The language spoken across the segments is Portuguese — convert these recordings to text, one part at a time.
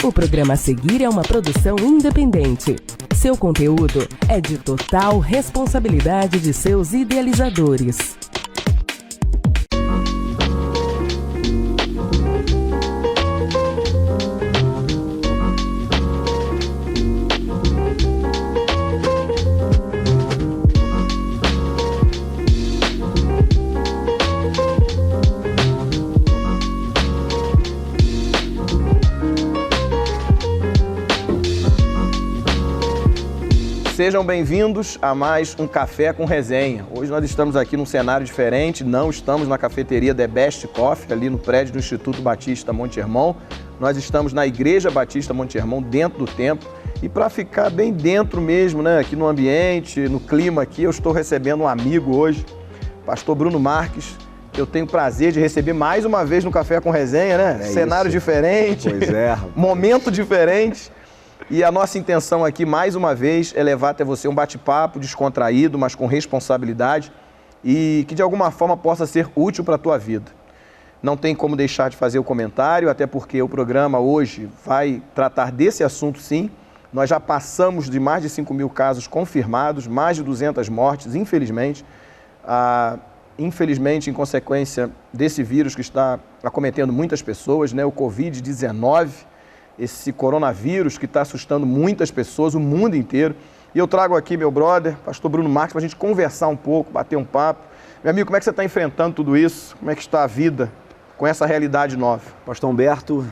O programa a seguir é uma produção independente. Seu conteúdo é de total responsabilidade de seus idealizadores. Sejam bem-vindos a mais um Café com Resenha. Hoje nós estamos aqui num cenário diferente, não estamos na cafeteria The Best Coffee, ali no prédio do Instituto Batista Monte Hermon. Nós estamos na Igreja Batista Monte Hermon, dentro do templo. E para ficar bem dentro mesmo, né, aqui no ambiente, no clima aqui, eu estou recebendo um amigo hoje, pastor Bruno Marques. Eu tenho o prazer de receber mais uma vez no Café com Resenha, né? Cenário diferente, pois é, momento diferente. E a nossa intenção aqui, mais uma vez, é levar até você um bate-papo descontraído, mas com responsabilidade e que de alguma forma possa ser útil para a tua vida. Não tem como deixar de fazer o comentário, até porque o programa hoje vai tratar desse assunto sim. Nós já passamos de mais de 5.000 casos confirmados, mais de 200 mortes, infelizmente. Infelizmente, em consequência desse vírus que está acometendo muitas pessoas, né? O Covid-19, esse coronavírus que está assustando muitas pessoas, o mundo inteiro. E eu trago aqui meu brother, pastor Bruno Marques, para a gente conversar um pouco, bater um papo. Meu amigo, como é que você está enfrentando tudo isso? Como é que está a vida com essa realidade nova? Pastor Humberto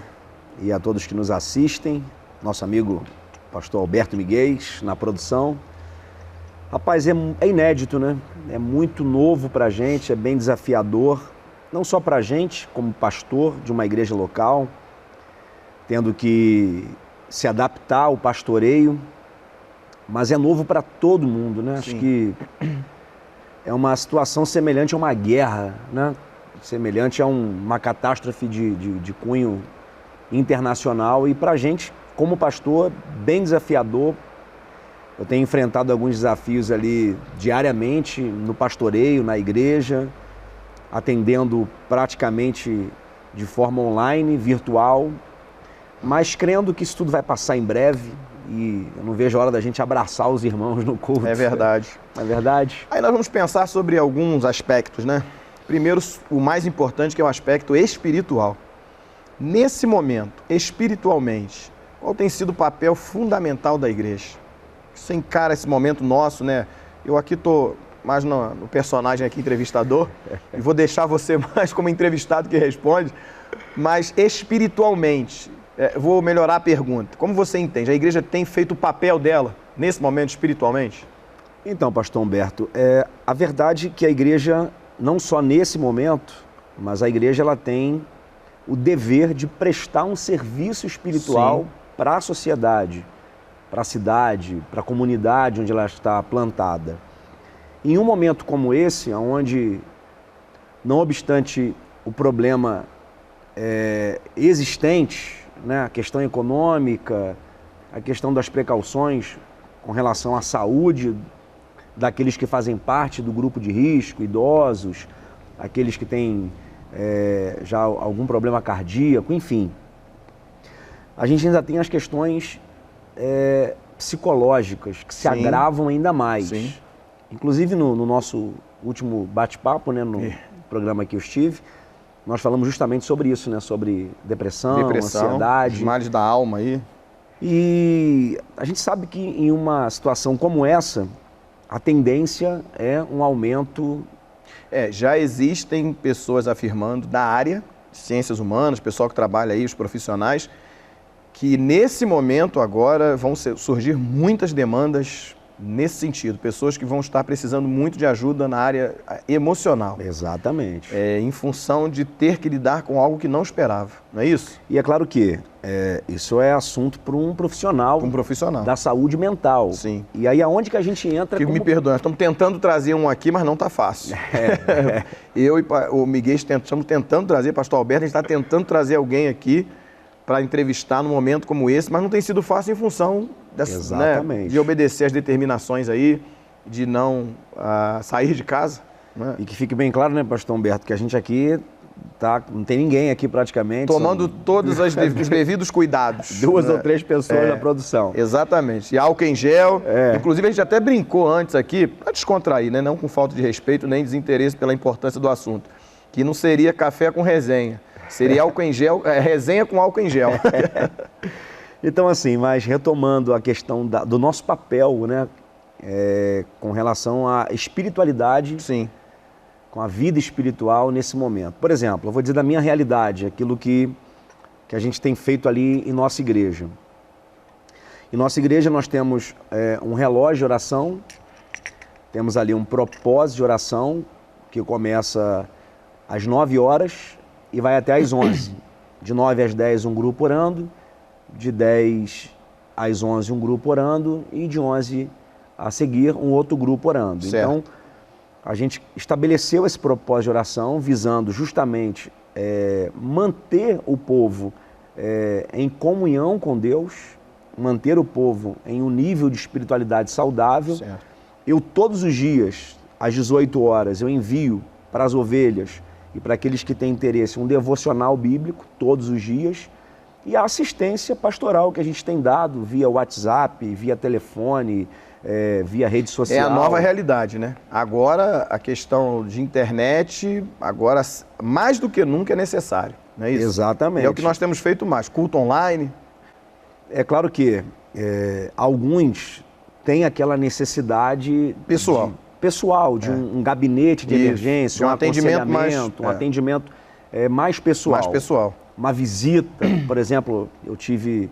e a todos que nos assistem, nosso amigo pastor Alberto Miguel na produção. Rapaz, é inédito, né? É muito novo para a gente, é bem desafiador, não só para a gente, como pastor de uma igreja local, tendo que se adaptar ao pastoreio, mas é novo para todo mundo, né? Sim. Acho que é uma situação semelhante a uma guerra, né? Semelhante a uma catástrofe de cunho internacional e para a gente, como pastor, bem desafiador. Eu tenho enfrentado alguns desafios ali diariamente no pastoreio, na igreja, atendendo praticamente de forma online, virtual, mas crendo que isso tudo vai passar em breve e eu não vejo a hora da gente abraçar os irmãos no culto. É verdade. É verdade? Aí nós vamos pensar sobre alguns aspectos, né? Primeiro, o mais importante, que é o aspecto espiritual. Nesse momento, espiritualmente, qual tem sido o papel fundamental da igreja? Você encara esse momento nosso, né? Eu aqui estou mais no personagem aqui, entrevistador, e vou deixar você mais como entrevistado que responde, mas espiritualmente, vou melhorar a pergunta. Como você entende? A igreja tem feito o papel dela nesse momento espiritualmente? Então, pastor Humberto, a verdade é que a igreja, não só nesse momento, mas a igreja ela tem o dever de prestar um serviço espiritual para a sociedade, para a cidade, para a comunidade onde ela está plantada. Em um momento como esse, onde, não obstante o problema existente, né, a questão econômica, a questão das precauções com relação à saúde daqueles que fazem parte do grupo de risco, idosos, aqueles que têm já algum problema cardíaco, enfim. A gente ainda tem as questões psicológicas que se agravam ainda mais. Sim. Inclusive no nosso último bate-papo, né, no programa que eu estive, nós falamos justamente sobre isso, né? Sobre depressão, ansiedade. Os males da alma aí. E a gente sabe que em uma situação como essa, a tendência é um aumento. Já existem pessoas afirmando da área de ciências humanas, pessoal que trabalha aí, os profissionais, que nesse momento agora vão surgir muitas demandas nesse sentido, pessoas que vão estar precisando muito de ajuda na área emocional. Exatamente. Em função de ter que lidar com algo que não esperava, não é isso? E é claro que isso é assunto para um profissional, da saúde mental. Sim. E aí aonde que a gente entra... Me perdoe, nós estamos tentando trazer um aqui, mas não está fácil. Eu e o Miguel estamos tentando trazer, pastor Alberto, a gente está tentando trazer alguém aqui para entrevistar num momento como esse, mas não tem sido fácil em função de obedecer as determinações aí, de não sair de casa. Né? E que fique bem claro, né, pastor Humberto, que a gente aqui tá? Não tem ninguém aqui praticamente. Tomando todos os devidos cuidados. 2 ou 3 pessoas na produção. Exatamente. E álcool em gel. Inclusive, a gente até brincou antes aqui, para descontrair, né? Não com falta de respeito nem desinteresse pela importância do assunto, que não seria café com resenha. Seria álcool em gel, resenha com álcool em gel. Então, assim, mas retomando a questão do nosso papel, né? Com relação à espiritualidade. Sim. Com a vida espiritual nesse momento. Por exemplo, eu vou dizer da minha realidade, aquilo que a gente tem feito ali em nossa igreja. Em nossa igreja nós temos um relógio de oração, temos ali um propósito de oração, que começa às 9 horas e vai até às 11. De 9 às 10 um grupo orando, de 10 às 11 um grupo orando e de 11 a seguir um outro grupo orando. Certo. Então, a gente estabeleceu esse propósito de oração visando justamente manter o povo em comunhão com Deus, manter o povo em um nível de espiritualidade saudável. Certo. Eu todos os dias, às 18 horas, eu envio para as ovelhas e para aqueles que têm interesse um devocional bíblico, todos os dias, e a assistência pastoral que a gente tem dado via WhatsApp, via telefone, via rede social. É a nova realidade, né? Agora, a questão de internet, agora, mais do que nunca, é necessário, não é isso? Exatamente. É o que nós temos feito mais, culto online. É claro que alguns têm aquela necessidade... Pessoal, de um gabinete de emergência, de um atendimento mais... um atendimento mais pessoal. Mais pessoal. Uma visita, por exemplo, eu tive...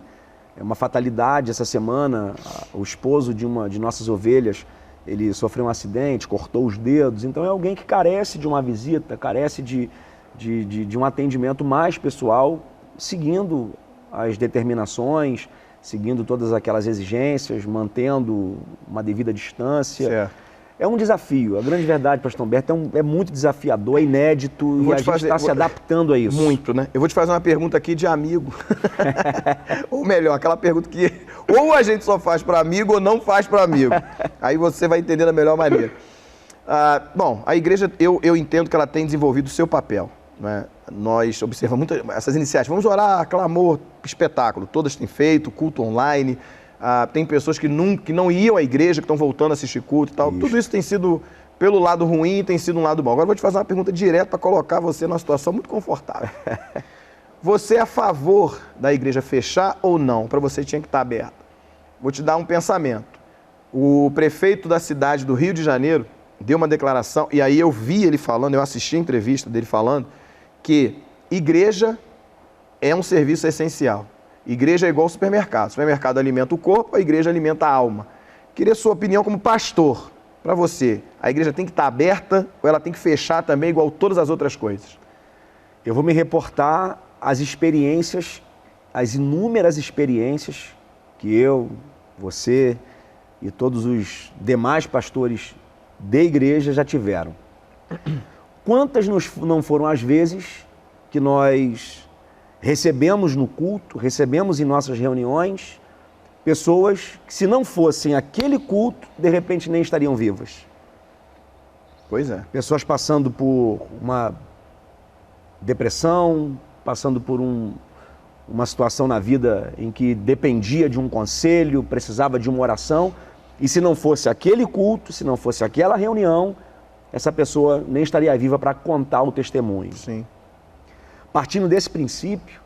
uma fatalidade essa semana, o esposo de nossas ovelhas, ele sofreu um acidente, cortou os dedos, então é alguém que carece de uma visita, carece de um atendimento mais pessoal, seguindo as determinações, seguindo todas aquelas exigências, mantendo uma devida distância. Certo. É um desafio, a grande verdade, pastor Humberto, é muito desafiador, é inédito e a gente está se adaptando a isso. Muito, né? Eu vou te fazer uma pergunta aqui de amigo. Ou melhor, aquela pergunta que ou a gente só faz para amigo ou não faz para amigo. Aí você vai entender da melhor maneira. Bom, a igreja, eu entendo que ela tem desenvolvido o seu papel, né? Nós observamos muito essas iniciativas. Vamos orar, clamor, espetáculo. Todas têm feito, culto online. Tem pessoas que não iam à igreja, que estão voltando a assistir culto e tal. Isso. Tudo isso tem sido, pelo lado ruim, tem sido um lado bom. Agora eu vou te fazer uma pergunta direta para colocar você numa situação muito confortável. Você é a favor da igreja fechar ou não? Para você tinha que estar aberta. Vou te dar um pensamento. O prefeito da cidade do Rio de Janeiro deu uma declaração, e aí eu vi ele falando, eu assisti a entrevista dele falando, que igreja é um serviço essencial. Igreja é igual ao supermercado. O supermercado alimenta o corpo, a igreja alimenta a alma. Queria sua opinião como pastor. Para você, a igreja tem que estar aberta ou ela tem que fechar também igual todas as outras coisas? Eu vou me reportar às experiências, às inúmeras experiências que eu, você e todos os demais pastores de igreja já tiveram. Quantas não foram as vezes que nós recebemos no culto, recebemos em nossas reuniões, pessoas que, se não fossem aquele culto, de repente nem estariam vivas. Pois é. Pessoas passando por uma depressão, passando por uma situação na vida em que dependia de um conselho, precisava de uma oração, e se não fosse aquele culto, se não fosse aquela reunião, essa pessoa nem estaria viva para contar o testemunho. Sim. Partindo desse princípio,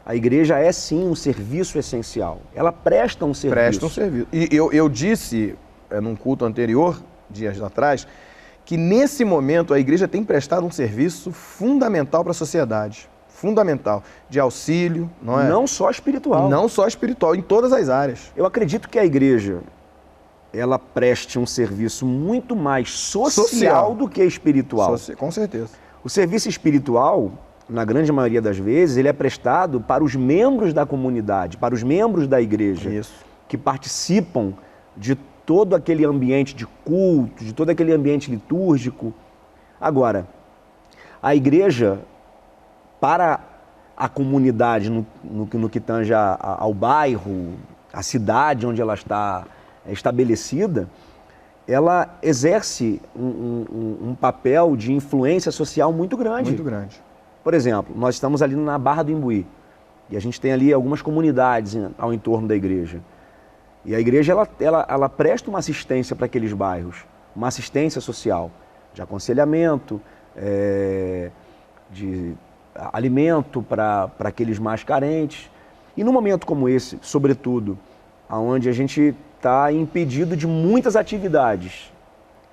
a igreja é sim um serviço essencial. Ela presta um serviço. Presta um serviço. E eu disse, num culto anterior, dias atrás, que nesse momento a igreja tem prestado um serviço fundamental para a sociedade. Fundamental. De auxílio, não é? Não só espiritual. Não só espiritual, em todas as áreas. Eu acredito que a igreja, ela preste um serviço muito mais social do que espiritual. Com certeza. O serviço espiritual, na grande maioria das vezes, ele é prestado para os membros da comunidade, para os membros da igreja. Isso. Que participam de todo aquele ambiente de culto, de todo aquele ambiente litúrgico. Agora, a igreja, para a comunidade, no que tange ao bairro, a cidade onde ela está estabelecida, ela exerce um papel de influência social muito grande. Muito grande. Por exemplo, nós estamos ali na Barra do Imbuí e a gente tem ali algumas comunidades ao entorno da igreja. E a igreja, ela presta uma assistência para aqueles bairros, uma assistência social, de aconselhamento, de alimento para aqueles mais carentes. E num momento como esse, sobretudo, onde a gente está impedido de muitas atividades,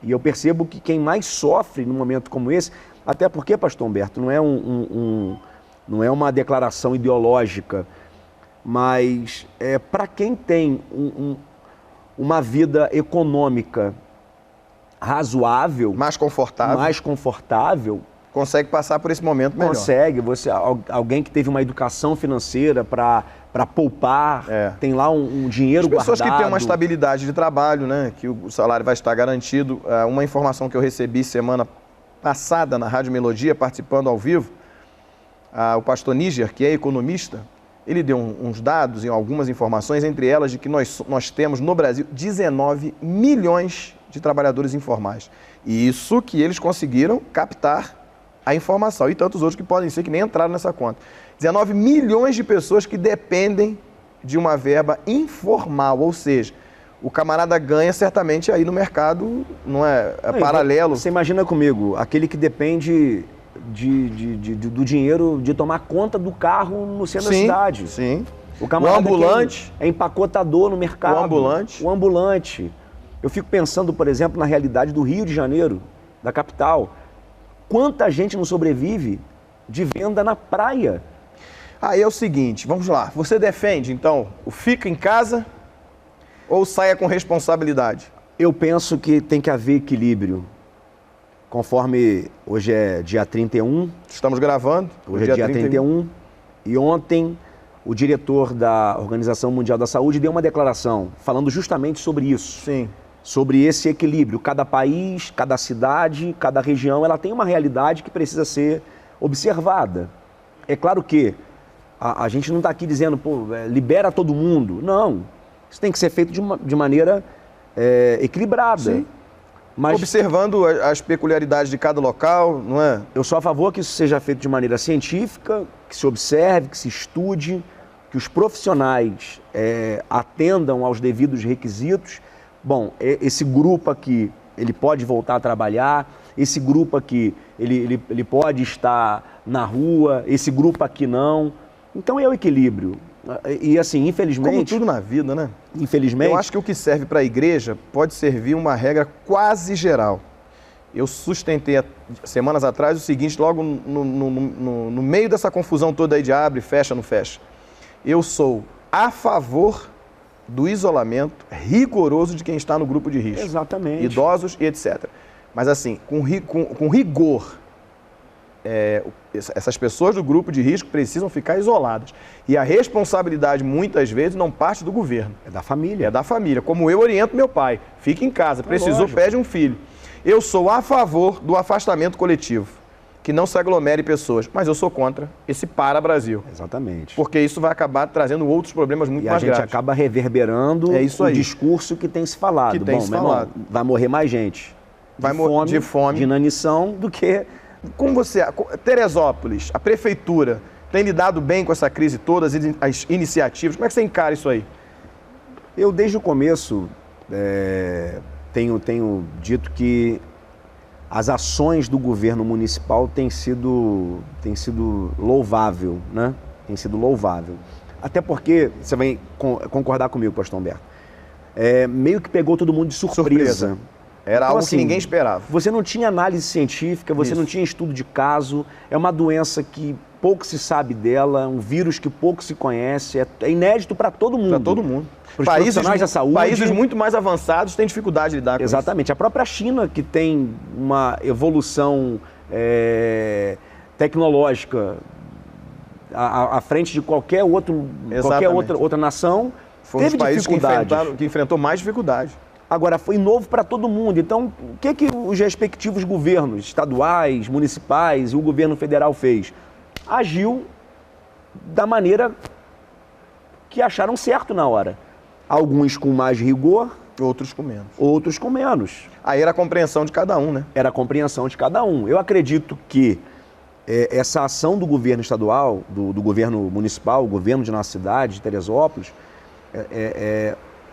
e eu percebo que quem mais sofre num momento como esse, até porque, pastor Humberto, não é uma declaração ideológica, mas para quem tem uma vida econômica razoável, mais confortável, consegue passar por esse momento melhor. Consegue. Alguém que teve uma educação financeira para poupar, tem lá um dinheiro guardado. As pessoas que têm uma estabilidade de trabalho, né, que o salário vai estar garantido. Uma informação que eu recebi semana passada na Rádio Melodia, participando ao vivo, o pastor Níger, que é economista, ele deu uns dados e algumas informações, entre elas de que nós temos no Brasil 19 milhões de trabalhadores informais. E isso que eles conseguiram captar a informação, e tantos outros que podem ser que nem entraram nessa conta. 19 milhões de pessoas que dependem de uma verba informal, ou seja, o camarada ganha certamente aí no mercado, não é paralelo. Você imagina comigo, aquele que depende do dinheiro de tomar conta do carro no centro da cidade. Sim. O camarada ambulante. É empacotador no mercado. O ambulante. Eu fico pensando, por exemplo, na realidade do Rio de Janeiro, da capital. Quanta gente não sobrevive de venda na praia? Aí é o seguinte, vamos lá. Você defende, então, o fica em casa ou saia com responsabilidade? Eu penso que tem que haver equilíbrio. Conforme hoje é dia 31. Estamos gravando. Hoje é dia 31. E ontem o diretor da Organização Mundial da Saúde deu uma declaração falando justamente sobre isso. Sim. Sobre esse equilíbrio. Cada país, cada cidade, cada região, ela tem uma realidade que precisa ser observada. É claro que a gente não está aqui dizendo, libera todo mundo. Não. Isso tem que ser feito de maneira equilibrada. Sim. Mas, observando as peculiaridades de cada local, não é? Eu sou a favor que isso seja feito de maneira científica, que se observe, que se estude, que os profissionais atendam aos devidos requisitos. Bom, esse grupo aqui, ele pode voltar a trabalhar, esse grupo aqui, ele pode estar na rua, esse grupo aqui não. Então é o equilíbrio. E assim, infelizmente... Como tudo na vida, né? Infelizmente... Eu acho que o que serve para a igreja pode servir uma regra quase geral. Eu sustentei semanas atrás o seguinte, logo no meio dessa confusão toda aí de abre, fecha, não fecha. Eu sou a favor do isolamento rigoroso de quem está no grupo de risco. Exatamente. Idosos e etc. Mas assim, com rigor, essas pessoas do grupo de risco precisam ficar isoladas. E a responsabilidade, muitas vezes, não parte do governo. É da família. É da família. Como eu oriento meu pai. Fique em casa, precisou, lógico. Pede um filho. Eu sou a favor do afastamento coletivo, que não se aglomere pessoas, mas eu sou contra esse para-Brasil. Exatamente. Porque isso vai acabar trazendo outros problemas muito mais graves. E a gente acaba reverberando o discurso que tem se falado. Irmão, vai morrer mais gente. De fome, de inanição, do que... Como Teresópolis, a prefeitura, tem lidado bem com essa crise toda, as iniciativas, como é que você encara isso aí? Eu, desde o começo, tenho dito que as ações do governo municipal têm sido louvável, né? Tem sido louvável. Até porque, você vai concordar comigo, pastor Humberto, meio que pegou todo mundo de surpresa. Era algo que ninguém esperava. Você não tinha análise científica, você não tinha estudo de caso, é uma doença que pouco se sabe dela, um vírus que pouco se conhece, é inédito para todo mundo. Para todo mundo. Para os profissionais da saúde. Países muito mais avançados têm dificuldade de lidar com isso. Exatamente. A própria China, que tem uma evolução tecnológica à frente de qualquer outra nação, foi um dos países que enfrentou mais dificuldade. Agora, foi novo para todo mundo. Então, o que os respectivos governos estaduais, municipais e o governo federal fez? Agiu da maneira que acharam certo na hora. Alguns com mais rigor. Outros com menos. Outros com menos. Aí era a compreensão de cada um, né? Era a compreensão de cada um. Eu acredito que essa ação do governo estadual, do governo municipal, o governo de nossa cidade, de Teresópolis,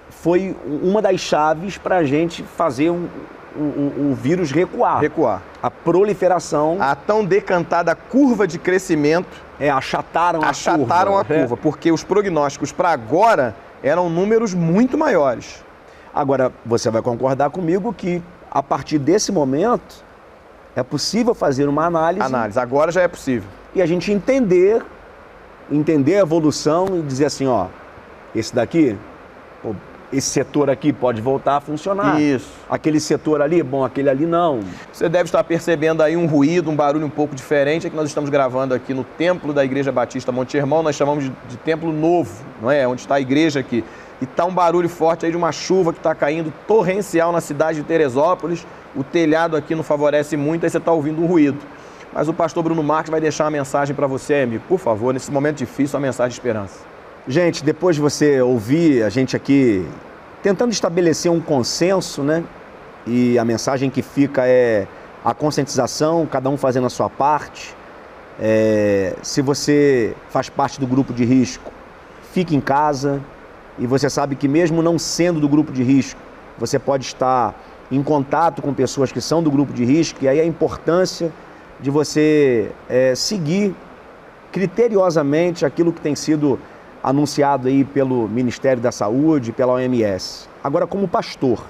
foi uma das chaves para a gente fazer o vírus recuar. A proliferação. A tão decantada curva de crescimento. Achataram a curva, porque os prognósticos para agora eram números muito maiores. Agora, você vai concordar comigo que, a partir desse momento, é possível fazer uma análise. Agora já é possível. E a gente entender a evolução e dizer assim, ó, esse daqui, esse setor aqui pode voltar a funcionar. Isso. Aquele setor ali, bom, aquele ali não. Você deve estar percebendo aí um ruído, um barulho um pouco diferente. É que nós estamos gravando aqui no templo da Igreja Batista Monte Hermão, nós chamamos de templo novo, não é? Onde está a igreja aqui. E está um barulho forte aí de uma chuva que está caindo torrencial na cidade de Teresópolis. O telhado aqui não favorece muito, aí você está ouvindo um ruído. Mas o pastor Bruno Marques vai deixar uma mensagem para você, amigo. Por favor, nesse momento difícil, uma mensagem de esperança. Gente, depois de você ouvir a gente aqui tentando estabelecer um consenso, né? E a mensagem que fica é a conscientização, cada um fazendo a sua parte. Se você faz parte do grupo de risco, fique em casa. E você sabe que mesmo não sendo do grupo de risco, você pode estar em contato com pessoas que são do grupo de risco. E aí a importância de você seguir criteriosamente aquilo que tem sido anunciado aí pelo Ministério da Saúde, pela OMS. Agora, como pastor,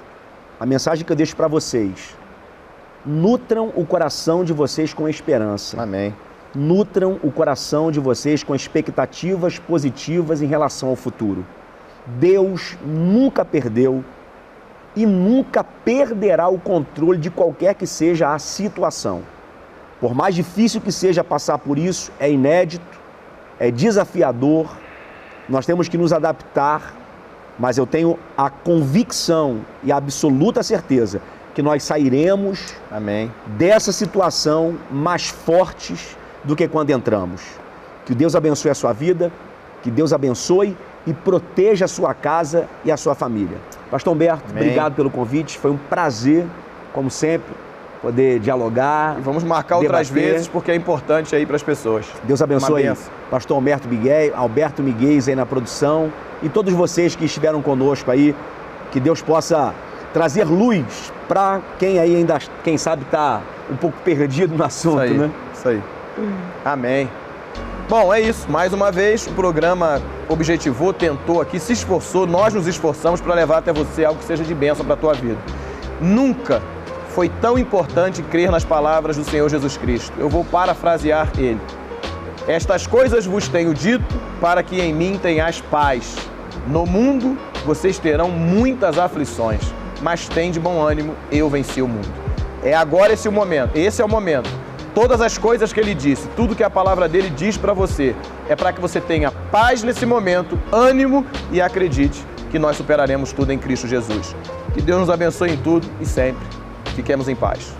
a mensagem que eu deixo para vocês: nutram o coração de vocês com esperança. Amém. Nutram o coração de vocês com expectativas positivas em relação ao futuro. Deus nunca perdeu e nunca perderá o controle de qualquer que seja a situação. Por mais difícil que seja passar por isso, é inédito, é desafiador, nós temos que nos adaptar, mas eu tenho a convicção e a absoluta certeza que nós sairemos Amém. Dessa situação mais fortes do que quando entramos. Que Deus abençoe a sua vida, que Deus abençoe e proteja a sua casa e a sua família. Pastor Humberto, Amém. Obrigado pelo convite, foi um prazer, como sempre, poder dialogar. E vamos marcar outras vezes, porque é importante aí para as pessoas. Deus abençoe pastor Alberto Miguel aí na produção e todos vocês que estiveram conosco aí, que Deus possa trazer luz para quem aí ainda, quem sabe, está um pouco perdido no assunto, isso aí, né? Isso aí. Amém. Bom, é isso. Mais uma vez, o programa objetivou, tentou aqui, se esforçou, nós nos esforçamos para levar até você algo que seja de bênção para a tua vida. Nunca foi tão importante crer nas palavras do Senhor Jesus Cristo. Eu vou parafrasear ele. Estas coisas vos tenho dito para que em mim tenhais paz. No mundo vocês terão muitas aflições, mas tende bom ânimo, eu venci o mundo. É agora esse é o momento. Todas as coisas que ele disse, tudo que a palavra dele diz para você, é para que você tenha paz nesse momento, ânimo e acredite que nós superaremos tudo em Cristo Jesus. Que Deus nos abençoe em tudo e sempre. Fiquemos em paz.